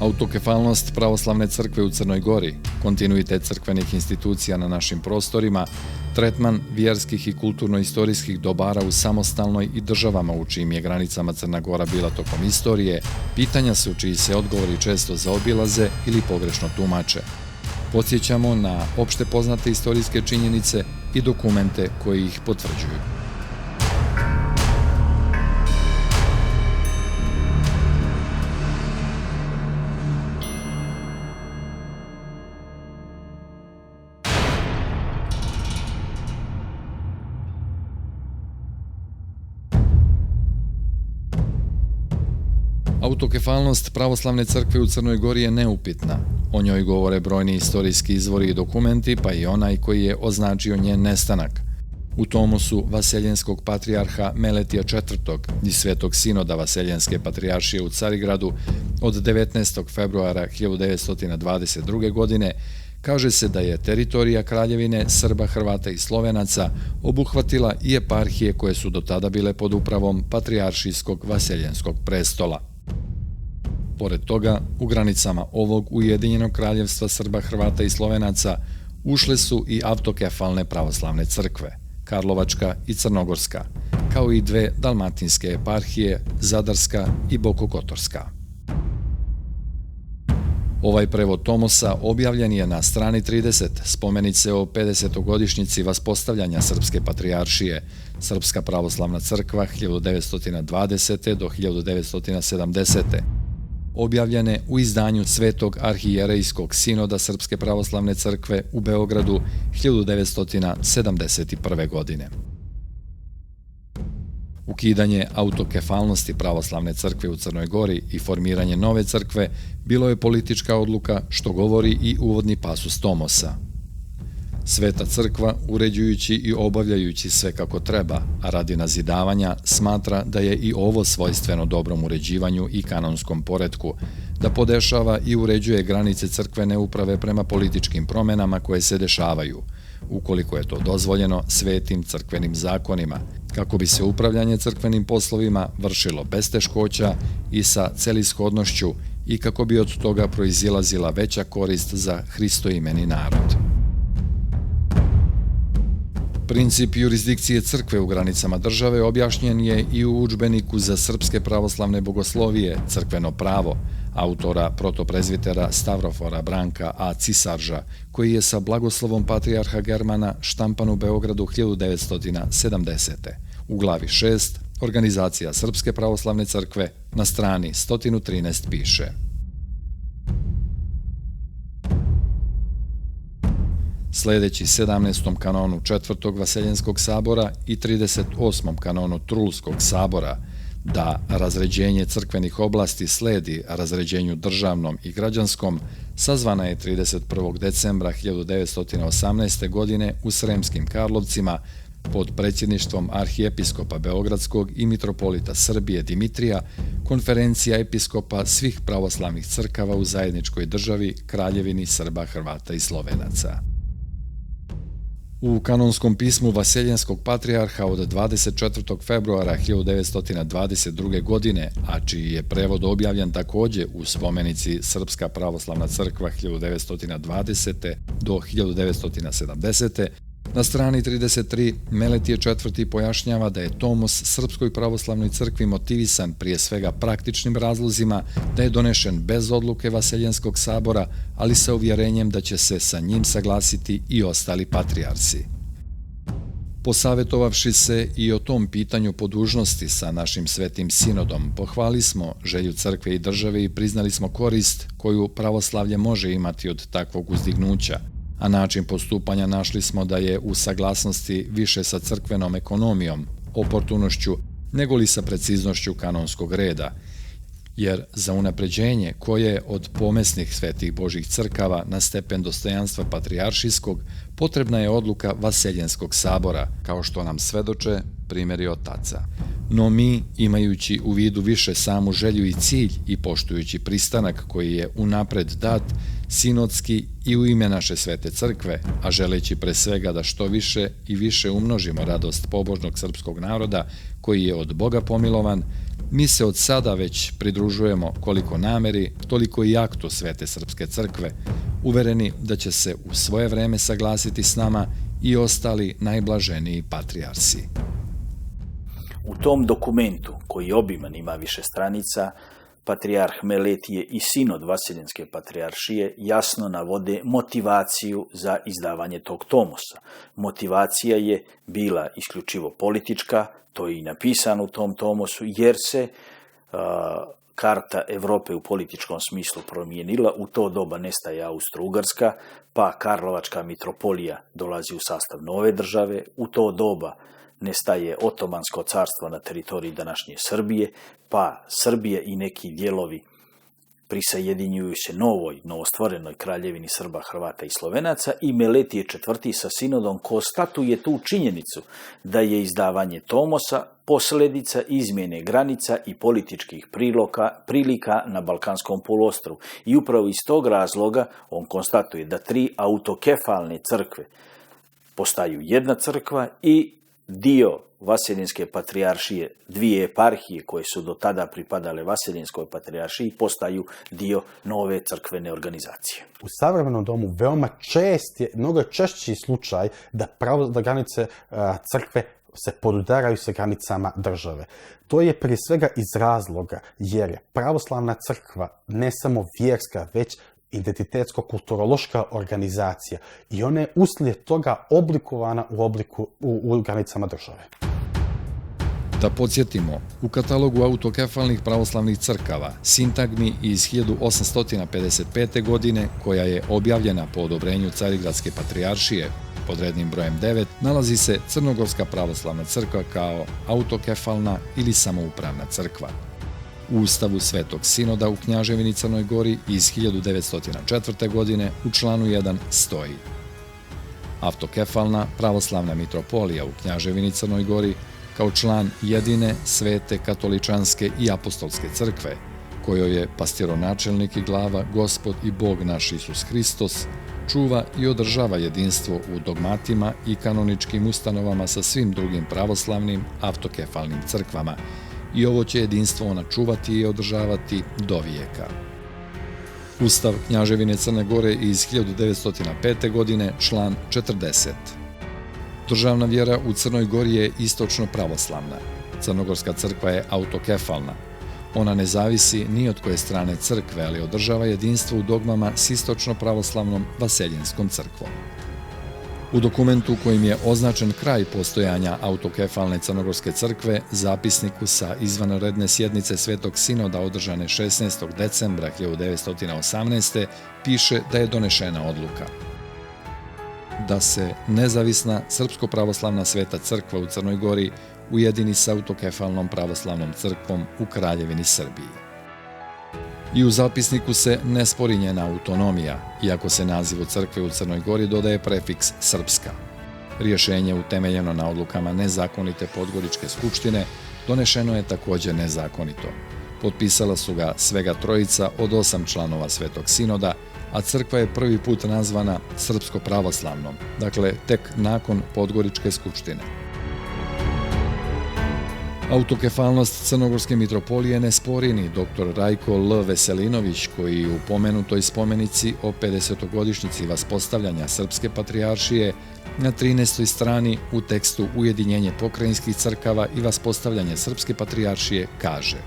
Autokefalnost pravoslavne crkve u Crnoj Gori, kontinuitet crkvenih institucija na našim prostorima, tretman vjerskih i kulturno-istorijskih dobara u samostalnoj i državama u čijim je granicama Crna Gora bila tokom istorije, pitanja su čiji se odgovori često zaobilaze ili pogrešno tumače. Podsjećamo na opšte poznate istorijske činjenice i dokumente koji ih potvrđuju. Autokefalnost pravoslavne crkve u Crnoj Gori je neupitna. O njoj govore brojni istorijski izvori i dokumenti, pa i onaj koji je označio njen nestanak. U tomosu Vaseljenskog patrijarha Meletija IV. I Svetog sinoda Vaseljenske patrijaršije u Carigradu od 19. februara 1922. godine kaže se da je teritorija kraljevine Srba, Hrvata i Slovenaca obuhvatila i eparhije koje su do tada bile pod upravom patrijaršijskog Vaseljenskog prestola. Pored toga, u granicama ovog Ujedinjenog kraljevstva Srba, Hrvata i Slovenaca ušle su i autokefalne pravoslavne crkve, Karlovačka i Crnogorska, kao i dve dalmatinske eparhije, Zadarska i Bokokotorska. Ovaj prevod tomosa objavljen je na strani 30 spomenice o 50-godišnjici vaspostavljanja Srpske patrijaršije, Srpska pravoslavna crkva 1920. do 1970. objavljene u izdanju Svetog arhijerejskog sinoda Srpske pravoslavne crkve u Beogradu 1971. godine. Ukidanje autokefalnosti pravoslavne crkve u Crnoj Gori i formiranje nove crkve bilo je politička odluka, što govori i uvodni pasus tomosa. Sveta crkva, uređujući i obavljajući sve kako treba, a radi nazidavanja, smatra da je i ovo svojstveno dobrom uređivanju i kanonskom poretku, da podešava i uređuje granice crkvene uprave prema političkim promenama koje se dešavaju, ukoliko je to dozvoljeno svetim crkvenim zakonima, kako bi se upravljanje crkvenim poslovima vršilo bez teškoća i sa celishodnošću i kako bi od toga proizilazila veća korist za hristoimeni narod. Princip jurisdikcije crkve u granicama države objašnjen je i u udžbeniku za srpske pravoslavne bogoslovije Crkveno pravo, autora protoprezvitera Stavrofora Branka A. Cisarža, koji je sa blagoslovom patrijarha Germana štampan u Beogradu 1970. U glavi 6, Organizacija Srpske pravoslavne crkve, na strani 113 piše: Sledeći 17. kanonu 4. Vaseljenskog sabora i 38. kanonu Trulskog sabora, da razređenje crkvenih oblasti sledi razređenju državnom i građanskom, sazvana je 31. decembra 1918. godine u Sremskim Karlovcima pod predsjedništvom arhijepiskopa Beogradskog i mitropolita Srbije Dimitrija, konferencija episkopa svih pravoslavnih crkava u zajedničkoj državi Kraljevini Srba, Hrvata i Slovenaca. U kanonskom pismu Vaseljenskog patrijarha od 24. februara 1922. godine, a čiji je prevod objavljen takođe u spomenici Srpska pravoslavna crkva 1920. do 1970. Na strani 33 Meletije IV. Pojašnjava da je tomos Srpskoj pravoslavnoj crkvi motivisan prije svega praktičnim razlozima, da je donešen bez odluke Vaseljenskog sabora, ali sa uvjerenjem da će se sa njim saglasiti i ostali patrijarsi. Posavetovavši se i o tom pitanju po dužnosti sa našim svetim sinodom, pohvali smo želju crkve i države i priznali smo korist koju pravoslavlje može imati od takvog uzdignuća, a način postupanja našli smo da je u saglasnosti više sa crkvenom ekonomijom, oportunošću, nego li sa preciznošću kanonskog reda, jer za unapređenje koje od pomesnih svetih Božih crkava na stepen dostojanstva patrijaršijskog potrebna je odluka Vaseljenskog sabora, kao što nam svedoče primjeri otaca. No mi, imajući u vidu više samu želju i cilj i poštujući pristanak koji je unapred dat, sinodski i u ime naše svete crkve, a želeći pre svega da što više i više umnožimo radost pobožnog srpskog naroda koji je od Boga pomilovan, mi se od sada već pridružujemo koliko nameri, toliko i aktu svete srpske crkve, uvereni da će se u svoje vreme saglasiti s nama i ostali najblaženiji patrijarsi. U tom dokumentu, koji obiman ima više stranica, patrijarh Meletije i sinod Vaseljenske patrijaršije jasno navode motivaciju za izdavanje tog tomosa. Motivacija je bila isključivo politička, to je i napisano u tom tomosu, jer se karta Evrope u političkom smislu promijenila. U to doba nestaje Austro-Ugarska, pa Karlovačka mitropolija dolazi u sastav nove države. U to doba nestaje Otomansko carstvo na teritoriji današnje Srbije, pa Srbije i neki dijelovi prisajedinjuju se novostvorenoj kraljevini Srba, Hrvata i Slovenaca i Meletije IV. Sa sinodom konstatuje tu činjenicu da je izdavanje tomosa posljedica izmjene granica i političkih prilika na Balkanskom poluostrvu. I upravo iz tog razloga on konstatuje da 3 autokefalne crkve postaju jedna crkva i dio Vaseljenske patrijaršije, 2 eparhije koje su do tada pripadale Vaseljenskoj patrijaršiji, postaju dio nove crkvene organizacije. U savremenom domu veoma mnogo češći slučaj da granice crkve se podudaraju sa granicama države. To je prije svega iz razloga jer je pravoslavna crkva ne samo vjerska, već identitetsko-kulturološka organizacija i ona je uslijed toga oblikovana u granicama države. Da podsjetimo, u katalogu autokefalnih pravoslavnih crkava sintagmi iz 1855. godine, koja je objavljena po odobrenju Carigradske patrijaršije pod rednim brojem 9, nalazi se Crnogorska pravoslavna crkva kao autokefalna ili samoupravna crkva. U Ustavu Svetog sinoda u Knjaževini Crnoj Gori iz 1904. godine u članu 1 stoji: Autokefalna pravoslavna mitropolija u Knjaževini Crnoj Gori kao član jedine svete katoličanske i apostolske crkve, kojoj je pastironačelnik i glava Gospod i Bog naš Isus Hristos, čuva i održava jedinstvo u dogmatima i kanoničkim ustanovama sa svim drugim pravoslavnim autokefalnim crkvama, i ovo će jedinstvo ona čuvati i održavati do vijeka. Ustav Knjaževine Crne Gore iz 1905. godine, član 40. Državna vjera u Crnoj Gori je istočno pravoslavna. Crnogorska crkva je autokefalna. Ona ne zavisi ni od koje strane crkve, ali održava jedinstvo u dogmama s istočno pravoslavnom Vaseljenskom crkvom. U dokumentu kojim je označen kraj postojanja autokefalne Crnogorske crkve, zapisniku sa izvanredne sjednice Svetog sinoda održane 16. decembra 1918. piše da je donešena odluka da se nezavisna Srpsko-pravoslavna sveta crkva u Crnoj Gori ujedini sa autokefalnom pravoslavnom crkvom u Kraljevini Srbiji. I u zapisniku se ne spori njena autonomija, iako se nazivu crkve u Crnoj Gori dodaje prefiks srpska. Rješenje utemeljeno na odlukama nezakonite Podgoričke skupštine donešeno je također nezakonito. Potpisala su ga svega 3 od 8 članova Svetog sinoda, a crkva je prvi put nazvana srpsko-pravoslavnom, dakle tek nakon Podgoričke skupštine. Autokefalnost Crnogorske mitropolije ne spori ni dr. Rajko L. Veselinović, koji u pomenutoj spomenici o 50-godišnjici vaspostavljanja Srpske patrijaršije na 13. strani u tekstu Ujedinjenje pokrajinskih crkava i vaspostavljanje Srpske patrijaršije kaže: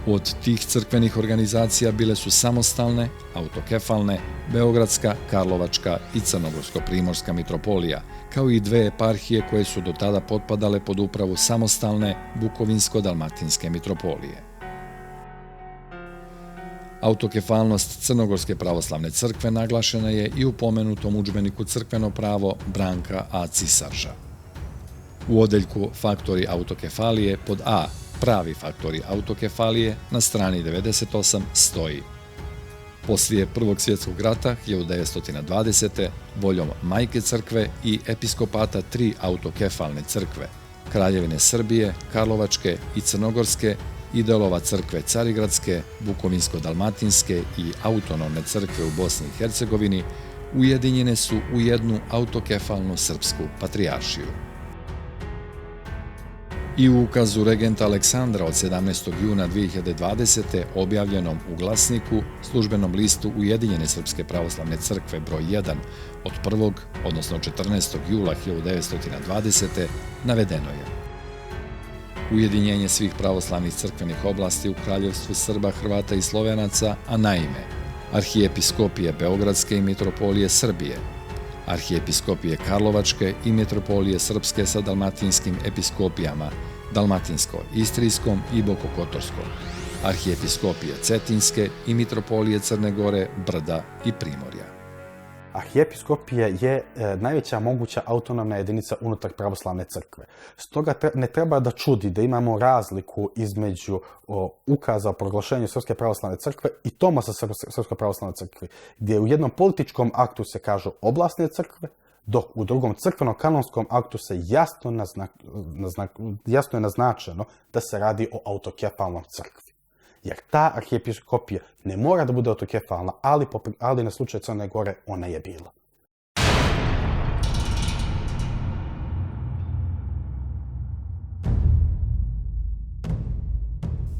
od tih crkvenih organizacija bile su samostalne, autokefalne, Beogradska, Karlovačka i Crnogorsko-primorska mitropolija, kao i 2 eparhije koje su do tada potpadale pod upravu samostalne Bukovinsko-dalmatinske mitropolije. Autokefalnost Crnogorske pravoslavne crkve naglašena je i u pomenutom udžbeniku Crkveno pravo Branka A. Cisarža. U odeljku Faktori autokefalije pod A, pravi faktori autokefalije, na strani 98 stoji: Poslije Prvog svjetskog rata 1920. voljom Majke crkve i episkopata 3 autokefalne crkve, Kraljevine Srbije, Karlovačke i Crnogorske, i delova crkve Carigradske, Bukovinsko-dalmatinske i autonomne crkve u Bosni i Hercegovini, ujedinjene su u jednu autokefalnu srpsku patrijaršiju. I u ukazu regenta Aleksandra od 17. juna 2020. objavljenom u Glasniku, službenom listu Ujedinjene Srpske pravoslavne crkve broj 1 od 1. odnosno 14. jula 1920. navedeno je: ujedinjenje svih pravoslavnih crkvenih oblasti u Kraljevstvu Srba, Hrvata i Slovenaca, a naime Arhijepiskopije Beogradske i Mitropolije Srbije, Arhijepiskopije Karlovačke i Mitropolije Srpske sa dalmatinskim episkopijama, Dalmatinsko-Istrijskom i Bokokotorskom, Arhijepiskopije Cetinske i Mitropolije Crne Gore, Brda i Primorja. Arhijepiskopija je najveća moguća autonomna jedinica unutar pravoslavne crkve. Stoga ne treba da čudi da imamo razliku između ukaza o proglašenju Srpske pravoslavne crkve i Tomasa Srpske pravoslavne crkve, gdje u jednom političkom aktu se kažu oblasne crkve, dok u drugom crkveno-kanonskom aktu se jasno je naznačeno da se radi o autokefalnoj crkvi. Jer ta arhijepiskopija ne mora da bude autokefalna, ali na slučaju Crne Gore ona je bila.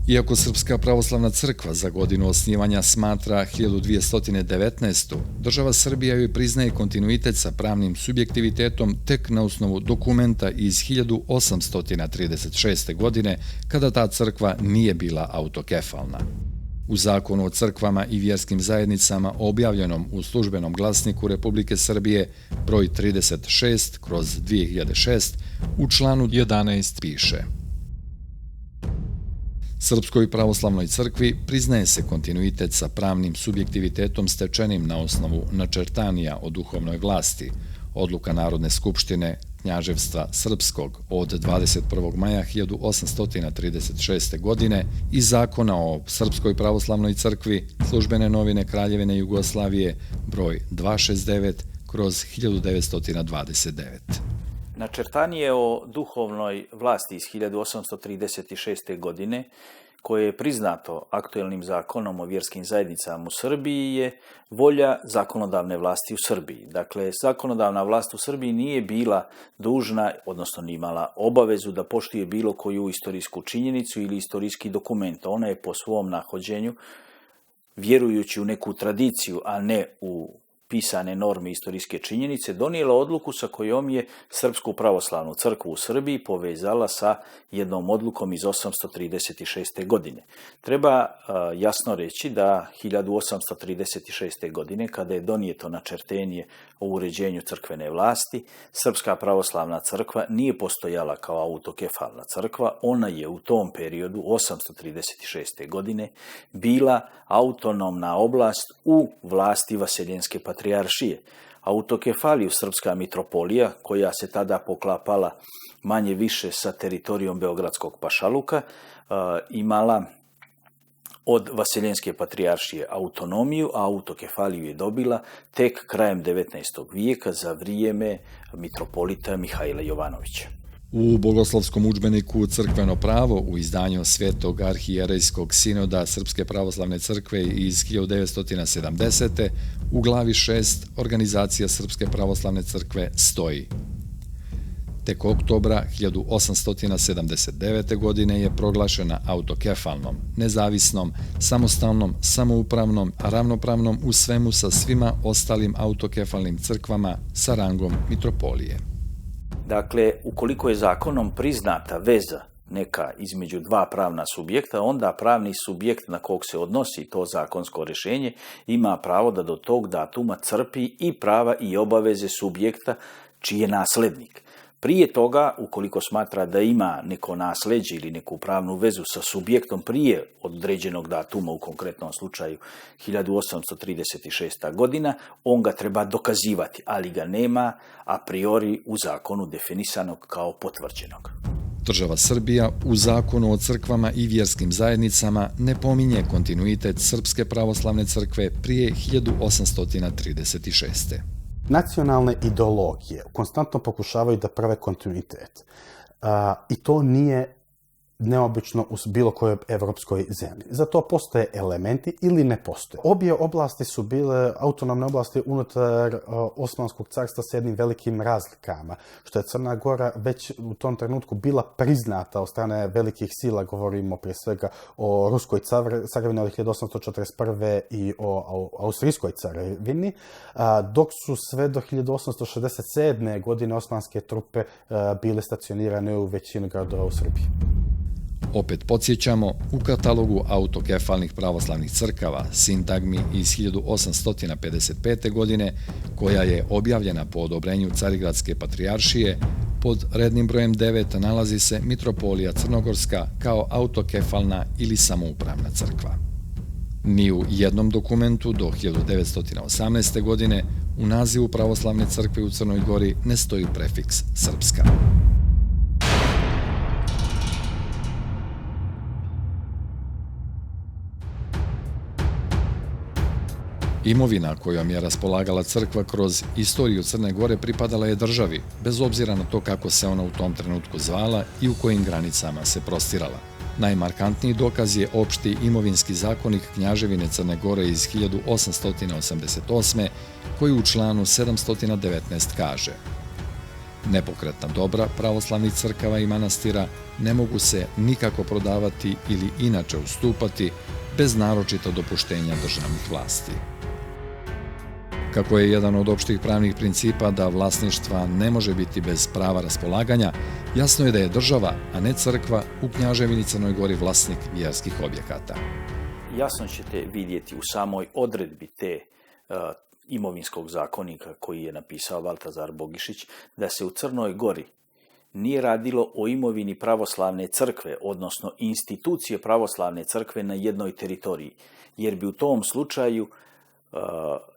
Iako Srpska pravoslavna crkva za godinu osnivanja smatra 1219. država Srbija joj priznaje kontinuitet sa pravnim subjektivitetom tek na osnovu dokumenta iz 1836. godine, kada ta crkva nije bila autokefalna. U Zakonu o crkvama i vjerskim zajednicama objavljenom u službenom glasniku Republike Srbije broj 36/2006 u članu 11 piše: Srpskoj pravoslavnoj crkvi priznaje se kontinuitet sa pravnim subjektivitetom stečenim na osnovu načrtanija o duhovnoj vlasti, odluka Narodne skupštine Knjaževstva Srpskog od 21. maja 1836. godine i Zakona o Srpskoj pravoslavnoj crkvi, službene novine Kraljevine Jugoslavije, broj 269/1929. Načrtanje o duhovnoj vlasti iz 1836. godine, koje je priznato aktuelnim zakonom o vjerskim zajednicama u Srbiji, je volja zakonodavne vlasti u Srbiji. Dakle, zakonodavna vlast u Srbiji nije bila dužna, odnosno nije imala obavezu da poštuje bilo koju istorijsku činjenicu ili istorijski dokument. Ona je po svom nahođenju, vjerujući u neku tradiciju, a ne u pisane norme istorijske činjenice, donijela odluku sa kojom je Srpsku pravoslavnu crkvu u Srbiji povezala sa jednom odlukom iz 836. godine. Treba jasno reći da 1836. godine, kada je donijeto načrtenje o uređenju crkvene vlasti, Srpska pravoslavna crkva nije postojala kao autokefalna crkva, ona je u tom periodu 836. godine bila autonomna oblast u vlasti Vaseljenske patrijaršije. Autokefaliju Srpska mitropolija, koja se tada poklapala manje više sa teritorijom Beogradskog pašaluka, imala od Vaseljenske patrijaršije autonomiju, a autokefaliju je dobila tek krajem 19. vijeka za vrijeme mitropolita Mihajla Jovanovića. U bogoslovskom udžbeniku Crkveno pravo u izdanju Svetog arhijerejskog sinoda Srpske pravoslavne crkve iz 1970. u glavi 6 Organizacija Srpske pravoslavne crkve stoji: tek oktobra 1879. godine je proglašena autokefalnom, nezavisnom, samostalnom, samoupravnom, a ravnopravnom u svemu sa svima ostalim autokefalnim crkvama sa rangom mitropolije. Dakle, ukoliko je zakonom priznata veza neka između dva pravna subjekta, onda pravni subjekt na kog se odnosi to zakonsko rješenje ima pravo da do tog datuma crpi i prava i obaveze subjekta čiji je naslednik. Prije toga, ukoliko smatra da ima neko nasljeđe ili neku pravnu vezu sa subjektom prije određenog datuma, u konkretnom slučaju 1836. godina, on ga treba dokazivati, ali ga nema a priori u zakonu definisanog kao potvrđenog. Država Srbija u Zakonu o crkvama i vjerskim zajednicama ne pominje kontinuitet Srpske pravoslavne crkve prije 1836. Nacionalne ideologije konstantno pokušavaju da prave kontinuitet. I to nije neobično u bilo kojoj evropskoj zemlji. Za to postoje elementi ili ne postoje. Obje oblasti su bile autonomne oblasti unutar Osmanskog carstva s jednim velikim razlikama, što je Crna Gora već u tom trenutku bila priznata od strane velikih sila, govorimo prije svega o Ruskoj carevini od 1841. i o Austrijskoj carevini, dok su sve do 1867. godine osmanske trupe bile stacionirane u većini gradova u Srbiji. Opet podsjećamo, u katalogu autokefalnih pravoslavnih crkava Sintagmi iz 1855. godine, koja je objavljena po odobrenju Carigradske patrijaršije, pod rednim brojem 9 nalazi se Mitropolija Crnogorska kao autokefalna ili samoupravna crkva. Ni u jednom dokumentu do 1918. godine u nazivu pravoslavne crkve u Crnoj Gori ne stoji prefiks srpska. Imovina kojom je raspolagala crkva kroz istoriju Crne Gore pripadala je državi, bez obzira na to kako se ona u tom trenutku zvala i u kojim granicama se prostirala. Najmarkantniji dokaz je opšti imovinski zakonik Knjaževine Crne Gore iz 1888. koji u članu 719 kaže: nepokretna dobra pravoslavnih crkava i manastira ne mogu se nikako prodavati ili inače ustupati bez naročito dopuštenja državnih vlasti. Kako je jedan od opštih pravnih principa da vlasništva ne može biti bez prava raspolaganja, jasno je da je država, a ne crkva, u Knjaževini Crnoj Gori vlasnik vjerskih objekata. Jasno ćete vidjeti u samoj odredbi te imovinskog zakonika koji je napisao Valtazar Bogišić, da se u Crnoj Gori nije radilo o imovini pravoslavne crkve, odnosno institucije pravoslavne crkve na jednoj teritoriji, jer bi u tom slučaju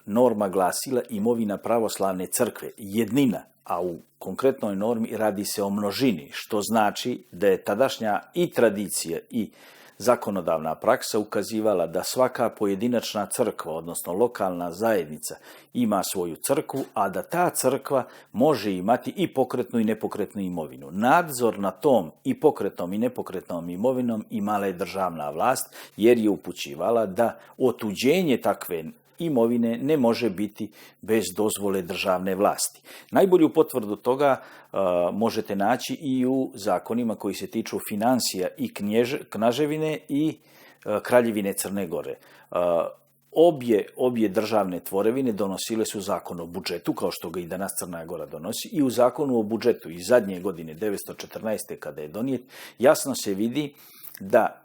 norma glasila imovina pravoslavne crkve, jednina, a u konkretnoj normi radi se o množini, što znači da je tadašnja i tradicija i zakonodavna praksa ukazivala da svaka pojedinačna crkva, odnosno lokalna zajednica, ima svoju crkvu, a da ta crkva može imati i pokretnu i nepokretnu imovinu. Nadzor na tom i pokretnom i nepokretnom imovinom imala je državna vlast, jer je upućivala da otuđenje takve imovine ne može biti bez dozvole državne vlasti. Najbolju potvrdu toga možete naći i u zakonima koji se tiču financija i Knaževine i Kraljevine Crne Gore. Obje državne tvorevine donosile su zakon o budžetu, kao što ga i danas Crna Gora donosi, i u zakonu o budžetu iz zadnje godine 1914. kada je donijet, jasno se vidi da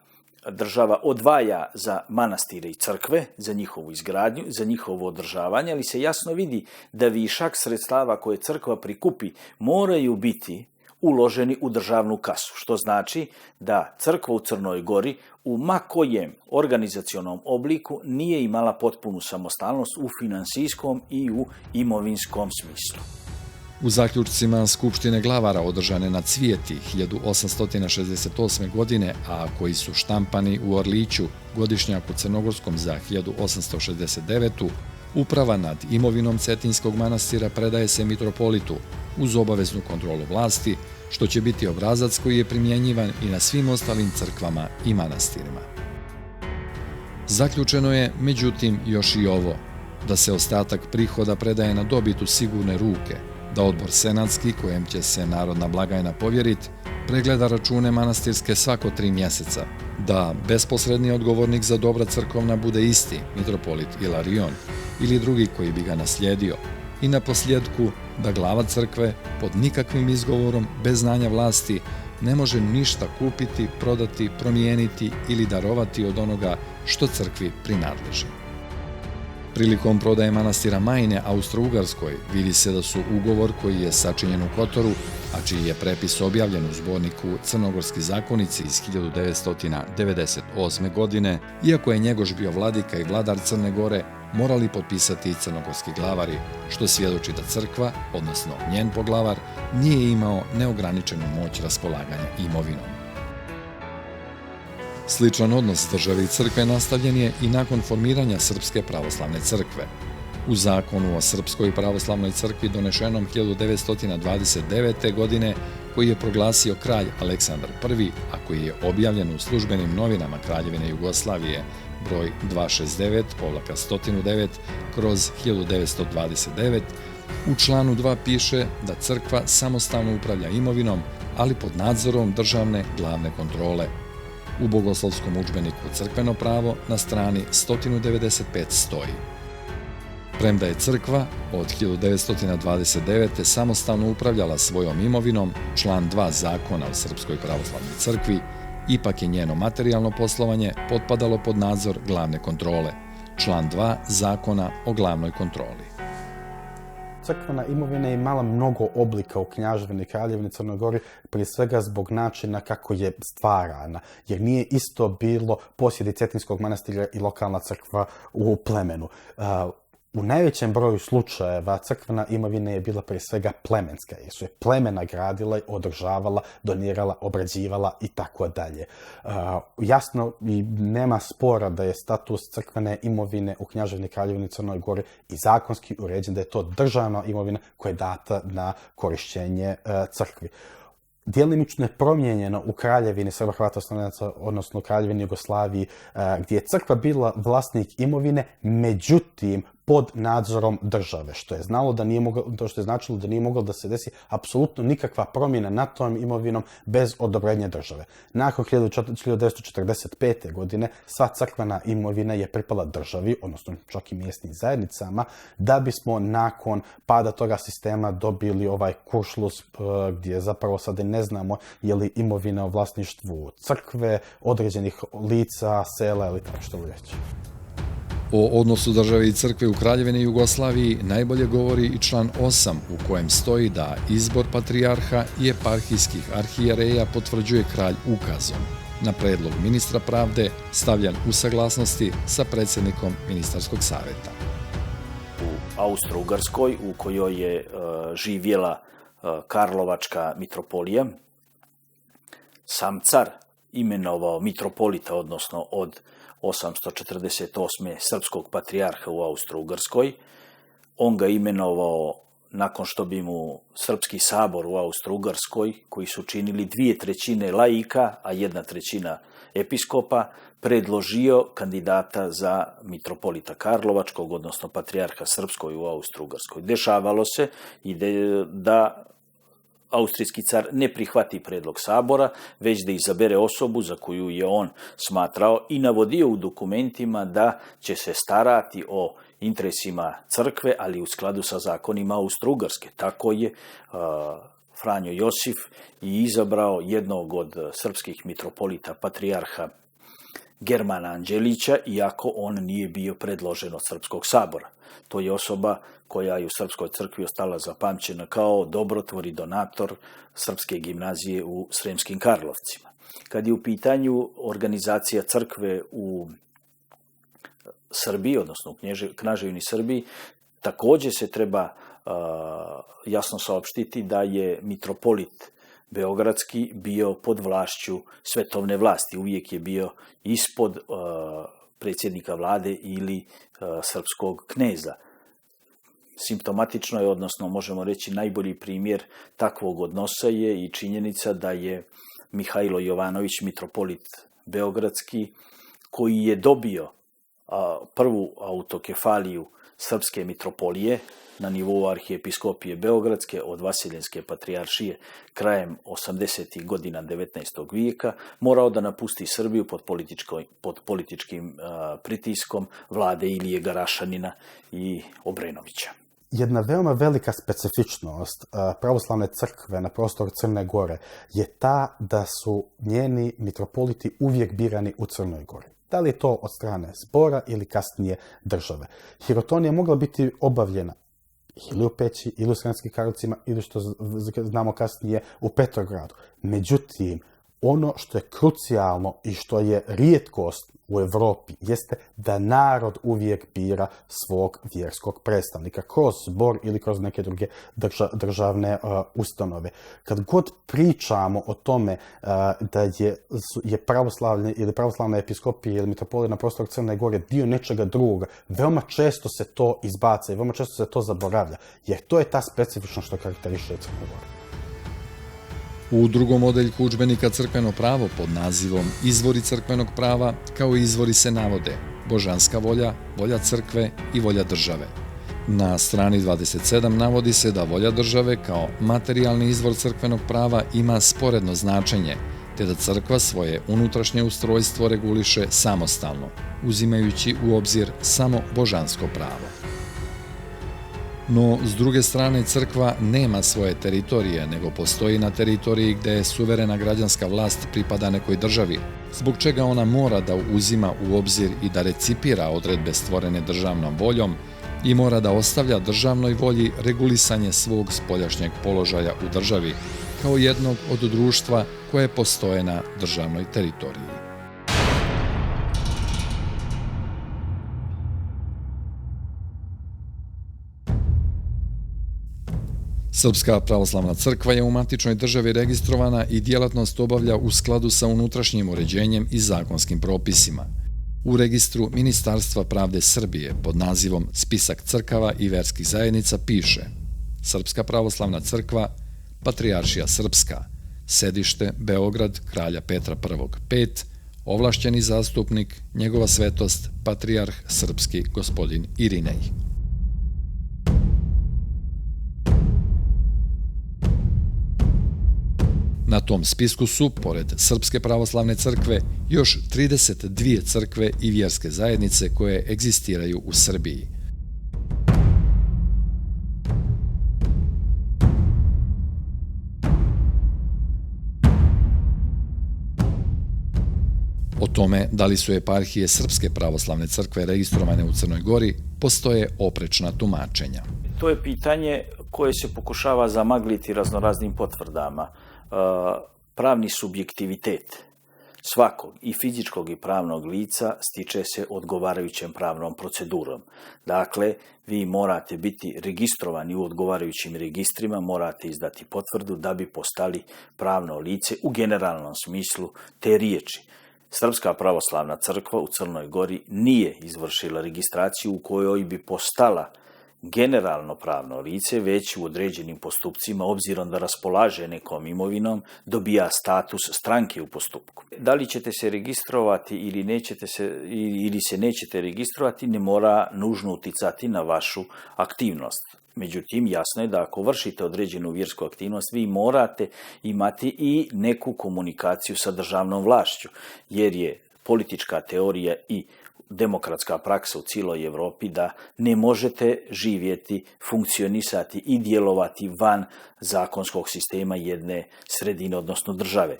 država odvaja za manastire i crkve, za njihovu izgradnju, za njihovo održavanje, ali se jasno vidi da višak sredstava koje crkva prikupi moraju biti uloženi u državnu kasu, što znači da crkva u Crnoj Gori u ma kojem organizacionom obliku nije imala potpunu samostalnost u finansijskom i u imovinskom smislu. U zaključcima Skupštine glavara održane na Cvijeti 1868. godine, a koji su štampani u Orliću, godišnjaku crnogorskom za 1869. uprava nad imovinom Cetinskog manastira predaje se mitropolitu uz obaveznu kontrolu vlasti, što će biti obrazac koji je primjenjivan i na svim ostalim crkvama i manastirima. Zaključeno je, međutim, još i ovo, da se ostatak prihoda predaje na dobit u sigurne ruke, da odbor senatski, kojem će se narodna blagajna povjeriti, pregleda račune manastirske svako 3 mjeseca, da besposredni odgovornik za dobra crkovna bude isti, mitropolit Ilarion, ili drugi koji bi ga naslijedio, i na posljedku da glava crkve pod nikakvim izgovorom, bez znanja vlasti, ne može ništa kupiti, prodati, promijeniti ili darovati od onoga što crkvi prinadleži. Prilikom prodaje manastira Majne Austro-Ugarskoj vidi se da su ugovor koji je sačinjen u Kotoru a čiji je prepis objavljen u zborniku Crnogorski zakonici iz 1998. godine, iako je Njegoš bio vladika i vladar Crne Gore, morali potpisati i crnogorski glavari, što svjedoči da crkva, odnosno njen poglavar, nije imao neograničenu moć raspolaganja imovinom. Sličan odnos države i crkve nastavljen je i nakon formiranja Srpske pravoslavne crkve. U zakonu o Srpskoj pravoslavnoj crkvi donešenom 1929. godine, koji je proglasio kralj Aleksandar I, a koji je objavljen u službenim novinama Kraljevine Jugoslavije broj 269/109/1929, u članu 2 piše da crkva samostalno upravlja imovinom, ali pod nadzorom državne glavne kontrole. U bogoslovskom udžbeniku Crkveno pravo na strani 195 stoji: premda je crkva od 1929. samostalno upravljala svojom imovinom, član 2 zakona o Srpskoj pravoslavnoj crkvi, ipak je njeno materijalno poslovanje potpadalo pod nadzor glavne kontrole, član 2 zakona o glavnoj kontroli. Crkvena imovina je imala mnogo oblika u Knjaževini i Kraljevini Crnoj Gori, prije svega zbog načina kako je stvarana, jer nije isto bilo posjedi Cetinskog manastira i lokalna crkva u plemenu. U najvećem broju slučajeva crkvena imovina je bila prije svega plemenska, jer su je plemena gradila, održavala, donirala, obrađivala i tako dalje. Jasno i nema spora da je status crkvene imovine u Knjaževini Kraljevini Crnoj Gori i zakonski uređen, da je to državna imovina koja je data na korišćenje crkvi. Djelimično je promijenjeno u Kraljevini Srba, Hrvata, Slovenaca, odnosno Kraljevini Jugoslaviji, gdje je crkva bila vlasnik imovine, međutim pod nadzorom države, što je značilo da nije moglo da se desi apsolutno nikakva promjena nad tom imovinom bez odobrenja države. Nakon 1945. godine sva crkvena imovina je pripala državi, odnosno čak i mjesnim zajednicama, da bismo nakon pada toga sistema dobili ovaj kuršlus gdje zapravo sada ne znamo je li imovina u vlasništvu crkve, određenih lica, sela ili tako što li reći. O odnosu države i crkve u Kraljevini Jugoslaviji najbolje govori i član 8 u kojem stoji da izbor patrijarha i eparhijskih arhijereja potvrđuje kralj ukazom, na predlog ministra pravde stavljan u saglasnosti sa predsjednikom ministarskog savjeta. U Austro-Ugarskoj, u kojoj je živjela Karlovačka mitropolija, sam car imenovao mitropolita, odnosno od 848. srpskog patrijarha u Austro-Ugarskoj. On ga imenovao nakon što bi mu Srpski sabor u Austro-Ugarskoj, koji su činili 2/3 laika, a 1/3 episkopa, predložio kandidata za mitropolita Karlovačkog, odnosno patrijarha srpskoj u Austro-Ugarskoj. Dešavalo se i da austrijski car ne prihvati predlog sabora, već da izabere osobu za koju je on smatrao i navodio u dokumentima da će se starati o interesima crkve, ali u skladu sa zakonima Austro-Ugarske. Tako je Franjo Josif i izabrao jednog od srpskih mitropolita, patrijarha Germana Anđelića, iako on nije bio predložen od Srpskog sabora. To je osoba koja je u Srpskoj crkvi ostala zapamćena kao dobrotvor i donator Srpske gimnazije u Sremskim Karlovcima. Kad je u pitanju organizacija crkve u Srbiji, odnosno u Kneževini Srbiji, također se treba jasno saopštiti da je mitropolit Beogradski bio pod vlašću svetovne vlasti. Uvijek je bio ispod predsjednika vlade ili srpskog kneza. Simptomatično je, odnosno možemo reći najbolji primjer takvog odnosa je i činjenica da je Mihajlo Jovanović, mitropolit Beogradski, koji je dobio prvu autokefaliju srpske mitropolije na nivou arhijepiskopije Beogradske od Vaseljenske patrijaršije krajem 80. godina 19. vijeka, morao da napusti Srbiju pod političkim pritiskom vlade Ilije Garašanina i Obrenovića. Jedna veoma velika specifičnost pravoslavne crkve na prostoru Crne Gore je ta da su njeni mitropoliti uvijek birani u Crnoj Gori. Da li je to od strane zbora ili kasnije države. Hirotonija mogla biti obavljena ili u Peći, ili u Sremskim Karlovcima, ili što znamo kasnije u Petrogradu. Međutim, ono što je krucijalno i što je rijetkost u Evropi jeste da narod uvijek bira svog vjerskog predstavnika kroz zbor ili kroz neke druge državne ustanove. Kad god pričamo o tome da je pravoslavlje ili pravoslavna episkopija ili mitropolija na prostoru Crne Gore dio nečega drugoga, veoma često se to izbaca i veoma često se to zaboravlja, jer to je ta specifičnost što karakteriše Crnu Goru. U drugom odeljku udžbenika Crkveno pravo pod nazivom Izvori crkvenog prava kao izvori se navode božanska volja, volja crkve i volja države. Na strani 27 navodi se da volja države kao materijalni izvor crkvenog prava ima sporedno značenje, te da crkva svoje unutrašnje ustrojstvo reguliše samostalno, uzimajući u obzir samo božansko pravo. No, s druge strane, crkva nema svoje teritorije, nego postoji na teritoriji gde je suverena građanska vlast pripada nekoj državi, zbog čega ona mora da uzima u obzir i da recipira odredbe stvorene državnom voljom i mora da ostavlja državnoj volji regulisanje svog spoljašnjeg položaja u državi, kao jednog od društva koje postoje na državnoj teritoriji. Srpska pravoslavna crkva je u matičnoj državi registrovana i djelatnost obavlja u skladu sa unutrašnjim uređenjem i zakonskim propisima. U registru Ministarstva pravde Srbije pod nazivom Spisak crkava i verskih zajednica piše Srpska pravoslavna crkva, Patrijaršija Srpska, sedište Beograd, Kralja Petra I, 5, ovlašćeni zastupnik, njegova svetost, Patrijarh Srpski gospodin Irinej. Na tom spisku su, pored Srpske pravoslavne crkve, još 32 crkve i vjerske zajednice koje egzistiraju u Srbiji. O tome da li su eparhije Srpske pravoslavne crkve registrovane u Crnoj Gori postoje oprečna tumačenja. To je pitanje koje se pokušava zamagliti raznoraznim potvrdama. Pravni subjektivitet svakog i fizičkog i pravnog lica stiče se odgovarajućem pravnom procedurom. Dakle, vi morate biti registrovani u odgovarajućim registrima, morate izdati potvrdu da bi postali pravno lice u generalnom smislu te riječi. Srpska pravoslavna crkva u Crnoj Gori nije izvršila registraciju u kojoj bi postala generalno pravno lice, već u određenim postupcima, obzirom da raspolaže nekom imovinom, dobija status stranke u postupku. Da li ćete se registrovati ili se nećete registrovati, ne mora nužno uticati na vašu aktivnost. Međutim, jasno je da ako vršite određenu vjersku aktivnost, vi morate imati i neku komunikaciju sa državnom vlašću, jer je politička teorija i demokratska praksa u cijeloj Evropi da ne možete živjeti, funkcionisati i djelovati van zakonskog sistema jedne sredine, odnosno države.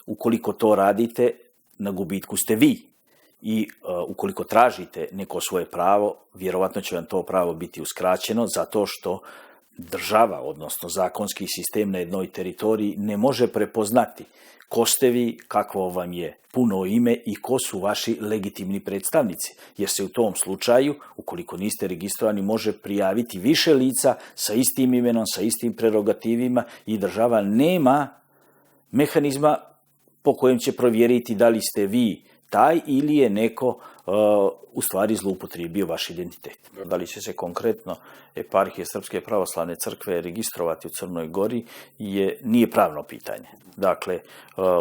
Ukoliko to radite, na gubitku ste vi. I ukoliko tražite neko svoje pravo, vjerovatno će vam to pravo biti uskraćeno zato što država, odnosno zakonski sistem na jednoj teritoriji ne može prepoznati ko ste vi, kakvo vam je puno ime i ko su vaši legitimni predstavnici. Jer se u tom slučaju, ukoliko niste registrovani, može prijaviti više lica sa istim imenom, sa istim prerogativima i država nema mehanizma po kojem će provjeriti da li ste vi taj ili je neko u stvari zloupotrijebio vaš identitet. Da li će se konkretno eparhije Srpske pravoslavne crkve registrovati u Crnoj Gori nije pravno pitanje. Dakle,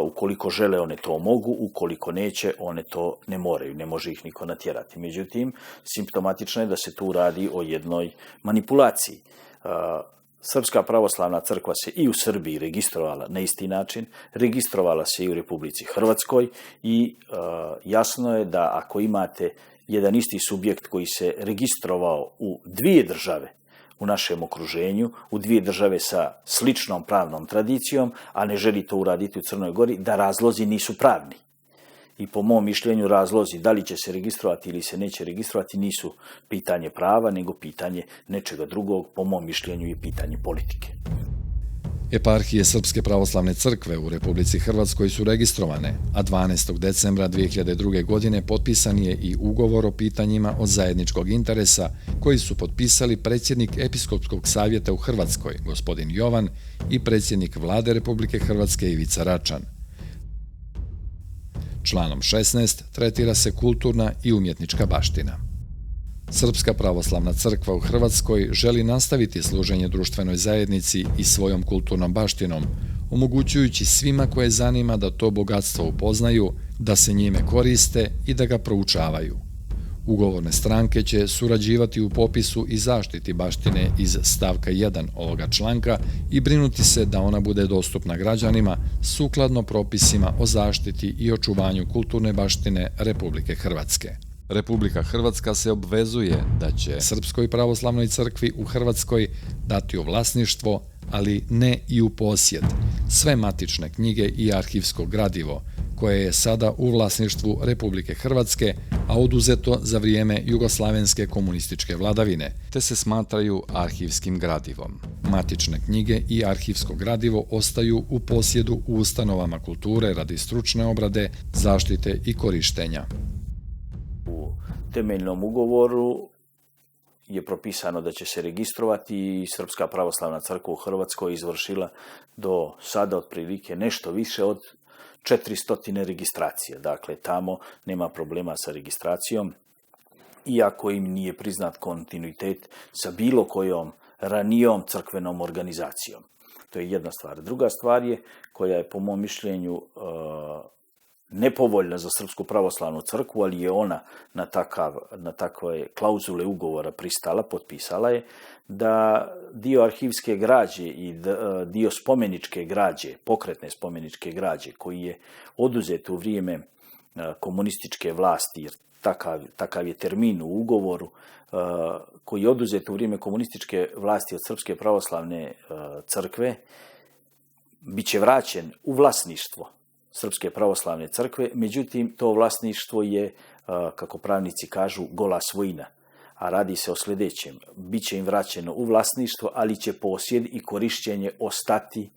ukoliko žele one to mogu, ukoliko neće one to ne moraju, ne može ih niko natjerati. Međutim, simptomatično je da se tu radi o jednoj manipulaciji. Srpska pravoslavna crkva se i u Srbiji registrovala na isti način, registrovala se i u Republici Hrvatskoj i jasno je da ako imate jedan isti subjekt koji se registrovao u dvije države u našem okruženju, u dvije države sa sličnom pravnom tradicijom, a ne želi to uraditi u Crnoj Gori, da razlozi nisu pravni. I po mom mišljenju razlozi da li će se registrovati ili se neće registrovati nisu pitanje prava, nego pitanje nečega drugog, po mom mišljenju je pitanje politike. Eparhije Srpske pravoslavne crkve u Republici Hrvatskoj su registrovane, a 12. decembra 2002. godine potpisan je i ugovor o pitanjima od zajedničkog interesa koji su potpisali predsjednik Episkopskog savjeta u Hrvatskoj, gospodin Jovan, i predsjednik Vlade Republike Hrvatske Ivica Račan. Članom 16 tretira se kulturna i umjetnička baština. Srpska pravoslavna crkva u Hrvatskoj želi nastaviti služenje društvenoj zajednici i svojom kulturnom baštinom, omogućujući svima koje zanima da to bogatstvo upoznaju, da se njime koriste i da ga proučavaju. Ugovorne stranke će surađivati u popisu i zaštiti baštine iz stavka 1 ovoga članka i brinuti se da ona bude dostupna građanima sukladno propisima o zaštiti i očuvanju kulturne baštine Republike Hrvatske. Republika Hrvatska se obvezuje da će Srpskoj pravoslavnoj crkvi u Hrvatskoj dati u vlasništvo, ali ne i u posjed, sve matične knjige i arhivsko gradivo, koje je sada u vlasništvu Republike Hrvatske, a oduzeto za vrijeme jugoslavenske komunističke vladavine, te se smatraju arhivskim gradivom. Matične knjige i arhivsko gradivo ostaju u posjedu u ustanovama kulture radi stručne obrade, zaštite i korištenja. U temeljnom ugovoru je propisano da će se registrovati i Srpska pravoslavna crkva u Hrvatskoj izvršila do sada otprilike nešto više od 400 registracija. Dakle, tamo nema problema sa registracijom, iako im nije priznat kontinuitet sa bilo kojom ranijom crkvenom organizacijom. To je jedna stvar. Druga stvar je, koja je po mom mišljenju nepovoljna za Srpsku pravoslavnu crkvu, ali je ona na takve klauzule ugovora pristala, potpisala je, da dio arhivske građe i dio spomeničke građe, pokretne spomeničke građe, koji je oduzet u vrijeme komunističke vlasti, jer takav je termin u ugovoru, koji je oduzet u vrijeme komunističke vlasti od Srpske pravoslavne crkve, bit će vraćen u vlasništvo Srpske pravoslavne crkve, međutim to vlasništvo je, kako pravnici kažu, gola svojina. A radi se o sljedećem. Biće im vraćeno u vlasništvo, ali će posjed i korišćenje ostati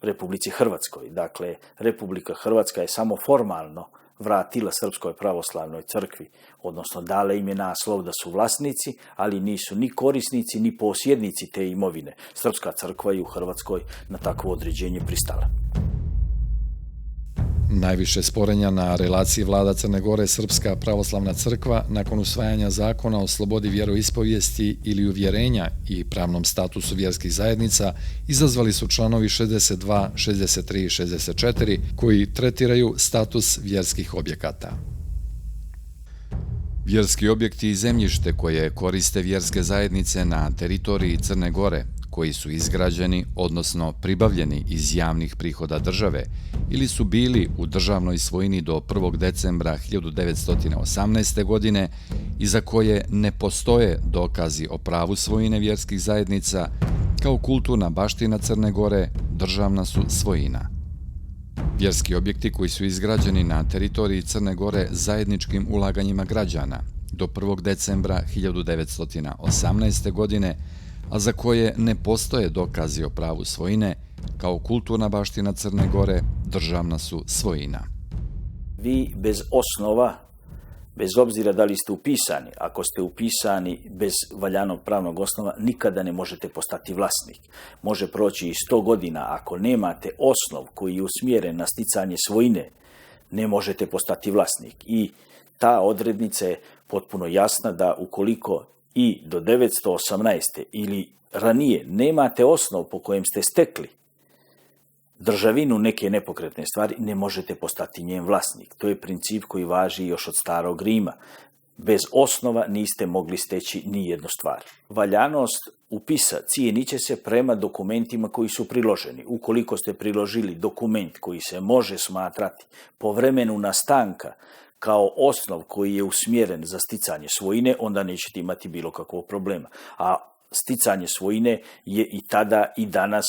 Republici Hrvatskoj. Dakle, Republika Hrvatska je samo formalno vratila Srpskoj pravoslavnoj crkvi, odnosno dala im je naslov da su vlasnici, ali nisu ni korisnici, ni posjednici te imovine. Srpska crkva je u Hrvatskoj na takvo određenje pristala. Najviše sporenja na relaciji vlada Crne Gore Srpska pravoslavna crkva nakon usvajanja zakona o slobodi vjeroispovijesti ili uvjerenja i pravnom statusu vjerskih zajednica izazvali su članovi 62, 63 i 64 koji tretiraju status vjerskih objekata. Vjerski objekti i zemljište koje koriste vjerske zajednice na teritoriji Crne Gore, koji su izgrađeni, odnosno pribavljeni iz javnih prihoda države ili su bili u državnoj svojini do 1. decembra 1918. godine i za koje ne postoje dokazi o pravu svojine vjerskih zajednica, kao kulturna baština Crne Gore, državna su svojina. Vjerski objekti koji su izgrađeni na teritoriji Crne Gore zajedničkim ulaganjima građana do 1. decembra 1918. godine, a za koje ne postoje dokazi o pravu svojine, kao kulturna baština Crne Gore, državna su svojina. Vi bez osnova, bez obzira da li ste upisani, ako ste upisani bez valjanog pravnog osnova, nikada ne možete postati vlasnik. Može proći i 100 godina, ako nemate osnov koji je usmjeren na sticanje svojine, ne možete postati vlasnik. I ta odrednica je potpuno jasna da ukoliko i do 1918. ili ranije nemate osnov po kojem ste stekli državinu neke nepokretne stvari, ne možete postati njen vlasnik. To je princip koji važi još od starog Rima. Bez osnova niste mogli steći ni jednu stvar. Valjanost upisa cijenit će se prema dokumentima koji su priloženi. Ukoliko ste priložili dokument koji se može smatrati po vremenu nastanka kao osnov koji je usmjeren za sticanje svojine, onda nećete imati bilo kakvog problema. A sticanje svojine je i tada i danas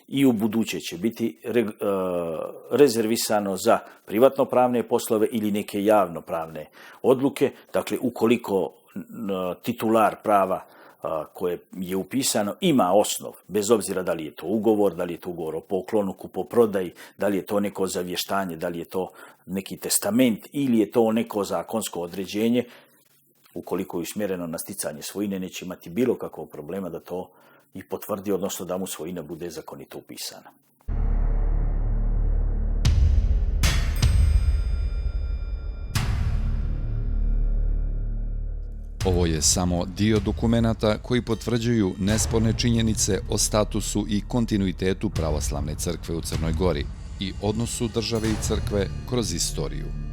i u buduće će biti rezervisano za privatnopravne poslove ili neke javnopravne odluke. Dakle, ukoliko titular prava koje je upisano ima osnov, bez obzira da li je to ugovor, da li je to ugovor o poklonu, kupoprodaji, da li je to neko zavještanje, da li je to neki testament ili je to neko zakonsko određenje, ukoliko je usmjereno na sticanje svojine, neće imati bilo kakvog problema da to i potvrdi, odnosno da mu svojina bude zakonito upisana. Ovo je samo dio dokumenata koji potvrđuju nesporne činjenice o statusu i kontinuitetu pravoslavne crkve u Crnoj Gori i odnosu države i crkve kroz istoriju.